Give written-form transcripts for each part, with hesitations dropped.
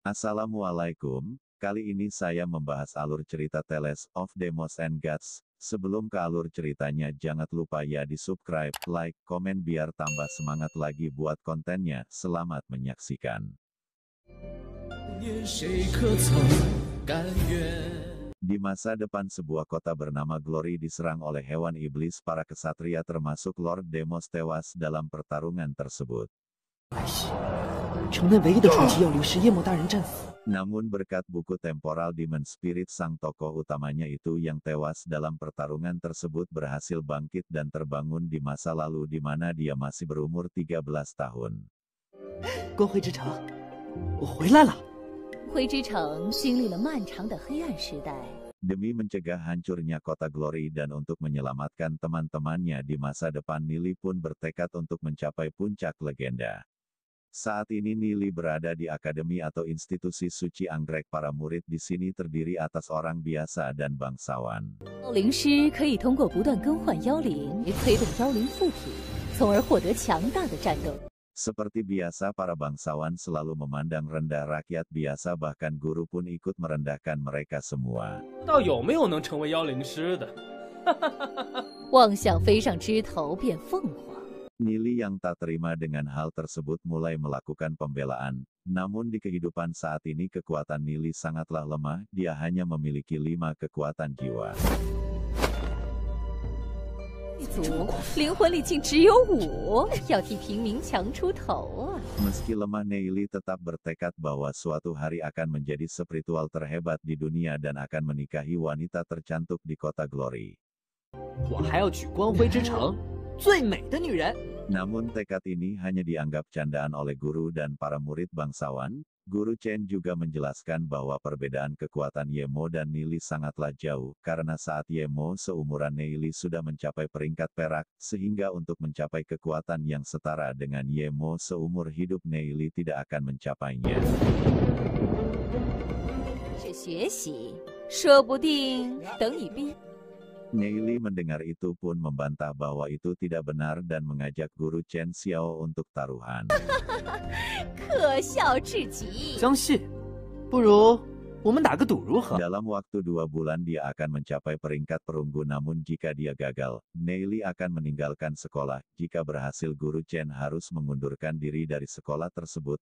Assalamualaikum, kali ini saya membahas alur cerita Tales of Demons and Gods. Sebelum ke alur ceritanya jangan lupa ya di subscribe, like, komen biar tambah semangat lagi buat kontennya. Selamat menyaksikan. Di masa depan sebuah kota bernama Glory diserang oleh hewan iblis. Para kesatria termasuk Lord Demos tewas dalam pertarungan tersebut. Namun berkat buku Temporal Demon Spirit, sang tokoh utamanya itu yang tewas dalam pertarungan tersebut berhasil bangkit dan terbangun di masa lalu di mana dia masih berumur 13 tahun. Demi mencegah hancurnya kota Glory dan untuk menyelamatkan teman-temannya di masa depan, Nili pun bertekad untuk mencapai puncak legenda. Saat ini Nili berada di akademi atau institusi suci anggrek. Para murid di sini terdiri atas orang biasa dan bangsawan. Seperti biasa, para bangsawan selalu memandang rendah rakyat biasa, bahkan guru pun ikut merendahkan mereka semua. Nili yang tak terima dengan hal tersebut mulai melakukan pembelaan. Namun di kehidupan saat ini kekuatan Nili sangatlah lemah, dia hanya memiliki 5 kekuatan jiwa. Meski lemah, Nili tetap bertekad bahwa suatu hari akan menjadi spiritual terhebat di dunia dan akan menikahi wanita tercantik di kota Glory. Namun tekad ini hanya dianggap candaan oleh guru dan para murid bangsawan. Guru Chen juga menjelaskan bahwa perbedaan kekuatan Yemo dan Nili sangatlah jauh, karena saat Yemo seumuran Nili sudah mencapai peringkat perak, sehingga untuk mencapai kekuatan yang setara dengan Yemo seumur hidup Nili tidak akan mencapainya. Nili mendengar itu pun membantah bahwa itu tidak benar dan mengajak guru Chen Xiao untuk taruhan. Dalam waktu 2 bulan dia akan mencapai peringkat perunggu, namun jika dia gagal, Nili akan meninggalkan sekolah. Jika berhasil, guru Chen harus mengundurkan diri dari sekolah tersebut.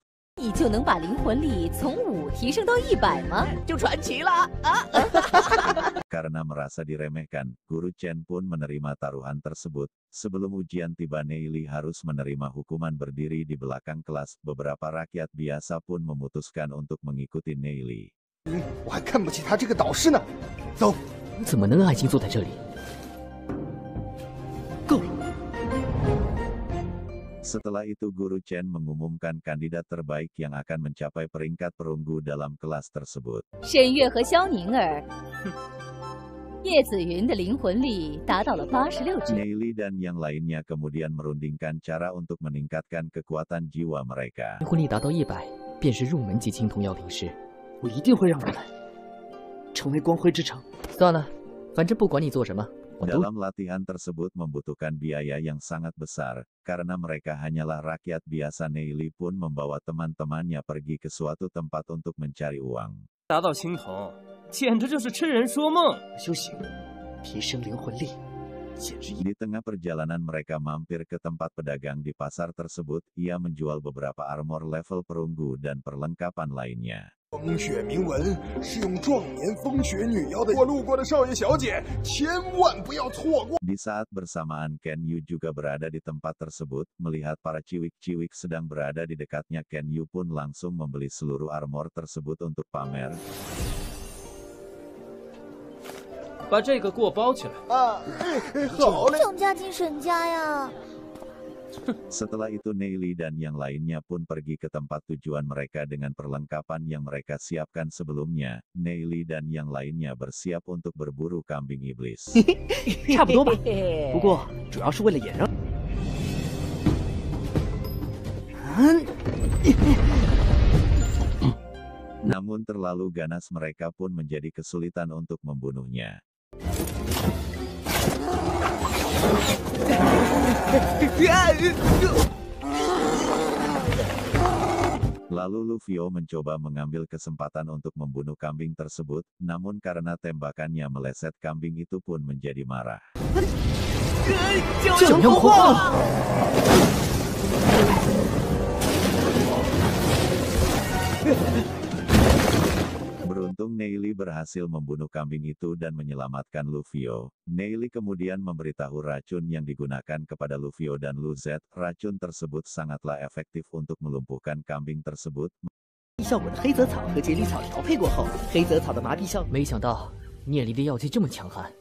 Karena merasa diremehkan, guru Chen pun menerima taruhan tersebut. Sebelum ujian tiba, Nili harus menerima hukuman berdiri di belakang kelas. Beberapa rakyat biasa pun memutuskan untuk mengikuti Nili. Setelah itu guru Chen mengumumkan kandidat terbaik yang akan mencapai peringkat perunggu dalam kelas tersebut. Nili dan yang lainnya kemudian merundingkan cara untuk meningkatkan kekuatan jiwa mereka. Dalam latihan tersebut membutuhkan biaya yang sangat besar, karena mereka hanyalah rakyat biasa. Nili pun membawa teman-temannya pergi ke suatu tempat untuk mencari uang. Di tengah perjalanan mereka mampir ke tempat pedagang di pasar tersebut. Ia menjual beberapa armor level perunggu dan perlengkapan lainnya. Di saat bersamaan, Ken Yu juga berada di tempat tersebut. Melihat para ciwik-ciwik sedang berada di dekatnya, Ken Yu pun langsung membeli seluruh armor tersebut untuk pamer. Setelah itu Nili dan yang lainnya pun pergi ke tempat tujuan mereka dengan perlengkapan yang mereka siapkan sebelumnya. Nili dan yang lainnya bersiap untuk berburu kambing iblis. Namun terlalu ganas, mereka pun menjadi kesulitan untuk membunuhnya. Lalu Lufio mencoba mengambil kesempatan untuk membunuh kambing tersebut, namun karena tembakannya meleset kambing itu pun menjadi marah. Beruntung Neili berhasil membunuh kambing itu dan menyelamatkan Lufio. Neili kemudian memberitahu racun yang digunakan kepada Lufio dan Luzet. Racun tersebut sangatlah efektif untuk melumpuhkan kambing tersebut. 效果的黑泽草和结里草调配过后，黑泽草的麻痹效，没想到聂离的药剂这么强悍。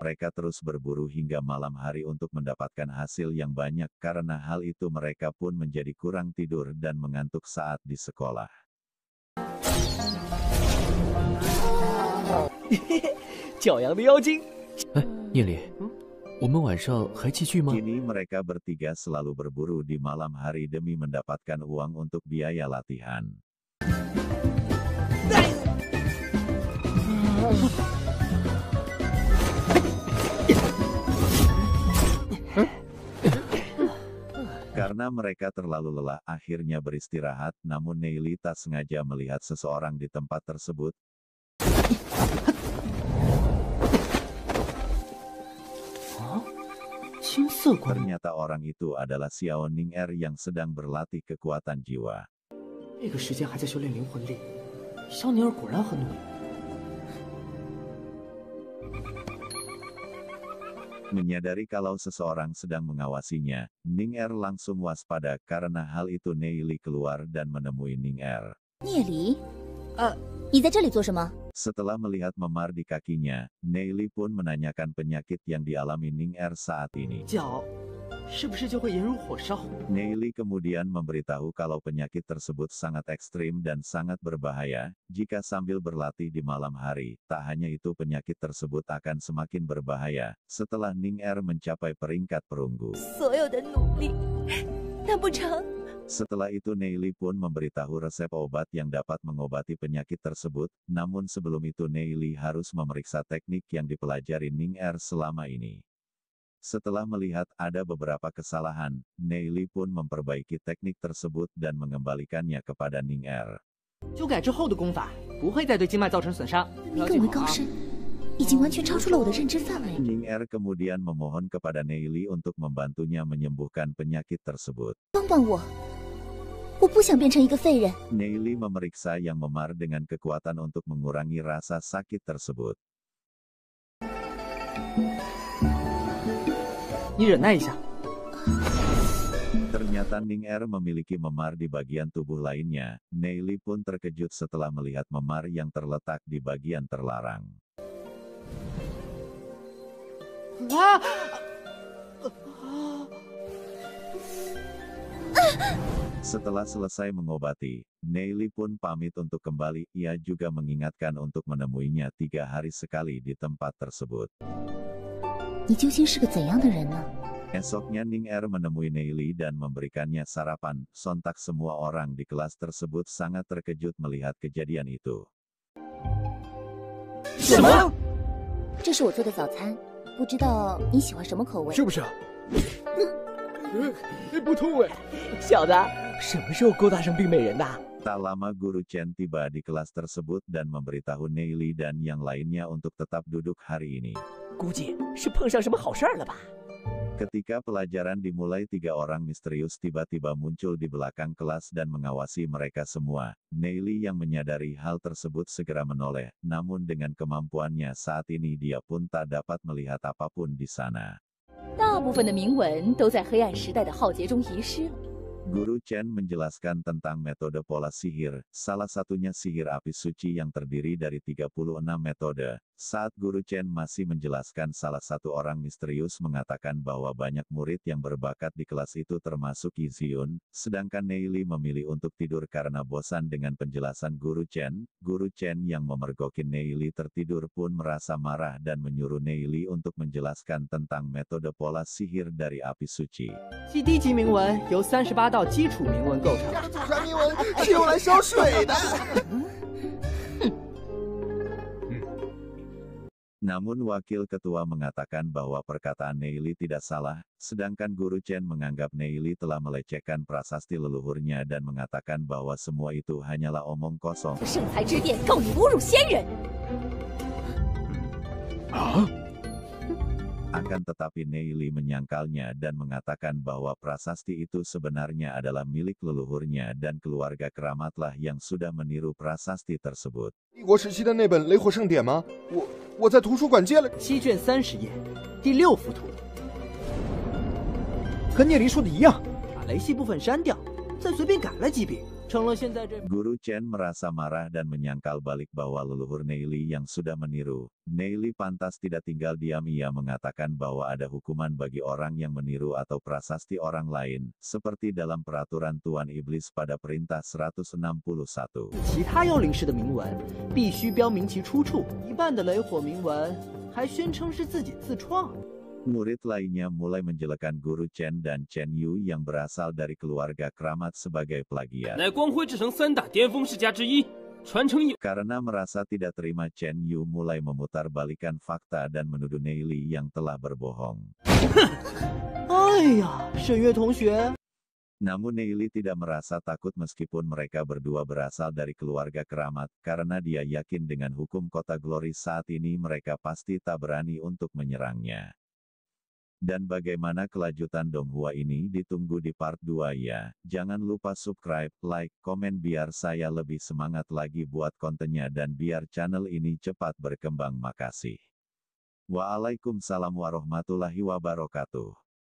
Mereka terus berburu hingga malam hari untuk mendapatkan hasil yang banyak. Karena hal itu mereka pun menjadi kurang tidur dan mengantuk saat di sekolah. 角阳的妖精。哎，聂离，我们晚上还继续吗？ Kini mereka bertiga selalu berburu di malam hari demi mendapatkan uang untuk biaya latihan. Karena mereka terlalu lelah, akhirnya beristirahat. Namun Neili tak sengaja melihat seseorang di tempat tersebut. Ternyata orang itu adalah Xiao Ning-er yang sedang berlatih kekuatan jiwa. Menyadari kalau seseorang sedang mengawasinya, Ning-er langsung waspada. Karena hal itu Neili keluar dan menemui Ning-er. 聂离，你在这里做什么？ Setelah melihat memar di kakinya, Neili pun menanyakan penyakit yang dialami Ning-er saat ini. 脚是不是就会炎如火烧？ Neili kemudian memberitahu kalau penyakit tersebut sangat ekstrim dan sangat berbahaya. Jika sambil berlatih di malam hari, tak hanya itu penyakit tersebut akan semakin berbahaya. Setelah Ning-er mencapai peringkat perunggu. 所有的努力，难不成？ Setelah itu Neili pun memberitahu resep obat yang dapat mengobati penyakit tersebut. Namun sebelum itu Neili harus memeriksa teknik yang dipelajari Ning-er selama ini. Setelah melihat ada beberapa kesalahan, Neili pun memperbaiki teknik tersebut dan mengembalikannya kepada Ning-er. 修改之后的功法不会再对经脉造成损伤。 你更为高深，已经完全超出了我的认知范围。 Ning-er kemudian memohon kepada Neili untuk membantunya menyembuhkan penyakit tersebut. 帮帮我，我不想变成一个废人。 Neili memeriksa yang memar dengan kekuatan untuk mengurangi rasa sakit tersebut. 你忍耐一下。 Ternyata Ning-er memiliki memar di bagian tubuh lainnya. Neili pun terkejut setelah melihat memar yang terletak di bagian terlarang. Setelah selesai mengobati, Neili pun pamit untuk kembali. Ia juga mengingatkan untuk menemuinya 3 hari sekali di tempat tersebut. 你究竟是个怎样的人呢？ Esoknya Ning-er menemui Neili dan memberikannya sarapan. Sontak semua orang di kelas tersebut sangat terkejut melihat kejadian itu. 什么？ 这是我做的早餐，不知道你喜欢什么口味？ 是不是？不痛哎！ 小子，什么时候勾搭上病美人的？ Tak lama Guru Chen tiba di kelas tersebut dan memberitahu Neili dan yang lainnya untuk tetap duduk hari ini. 估计是碰上什么好事儿了吧？ Ketika pelajaran dimulai, 3 orang misterius tiba-tiba muncul di belakang kelas dan mengawasi mereka semua. Neili yang menyadari hal tersebut segera menoleh, namun dengan kemampuannya saat ini dia pun tak dapat melihat apapun di sana. 大部分的铭文都在黑暗时代的浩劫中遗失了。 Guru Chen menjelaskan tentang metode pola sihir, salah satunya sihir api suci yang terdiri dari 36 metode. Saat Guru Chen masih menjelaskan, salah satu orang misterius mengatakan bahwa banyak murid yang berbakat di kelas itu termasuk Yi Xiun, sedangkan Neili memilih untuk tidur karena bosan dengan penjelasan Guru Chen. Guru Chen yang memergoki Neili tertidur pun merasa marah dan menyuruh Neili untuk menjelaskan tentang metode pola sihir dari api suci. 其低级铭文由38道基础铭文构成。祖传铭文是用来烧水的。Namun wakil ketua mengatakan bahwa perkataan Neili tidak salah, sedangkan Guru Chen menganggap Neili telah melecehkan prasasti leluhurnya dan mengatakan bahwa semua itu hanyalah omong kosong. 圣才之殿告你侮辱先人。 Akan tetapi Neili menyangkalnya dan mengatakan bahwa prasasti itu sebenarnya adalah milik leluhurnya dan keluarga keramatlah yang sudah meniru prasasti tersebut. 帝国时期的那本《雷火盛典》吗？我在图书馆借了。 7卷30页，第6幅图， 和聂离说的一样。 把雷系部分删掉，再随便改了几笔，成了现在这。 Guru Chen merasa marah dan menyangkal balik bahwa leluhur Neili yang sudah meniru. Neili pantas tidak tinggal diam. Ia mengatakan bahwa ada hukuman bagi orang yang meniru atau prasasti orang lain, seperti dalam peraturan Tuan Iblis pada perintah 161. 其他妖灵师的铭文必须标明其出处，一半的雷火铭文还宣称是自己自创。 Murid lainnya mulai menjelekan Guru Chen dan Chen Yu yang berasal dari keluarga keramat sebagai plagiat. 乃光辉之城3大巅峰世家之一，传承一。 Karena merasa tidak terima, Chen Yu mulai memutarbalikkan fakta dan menuduh Neili yang telah berbohong. 哎呀，沈月同学， Namun Neili tidak merasa takut meskipun mereka berdua berasal dari keluarga keramat, karena dia yakin dengan hukum kota Glory saat ini mereka pasti tak berani untuk menyerangnya. Dan bagaimana kelanjutan Donghua ini ditunggu di part 2 ya. Jangan lupa subscribe, like, komen biar saya lebih semangat lagi buat kontennya dan biar channel ini cepat berkembang. Makasih. Waalaikumsalam warahmatullahi wabarakatuh.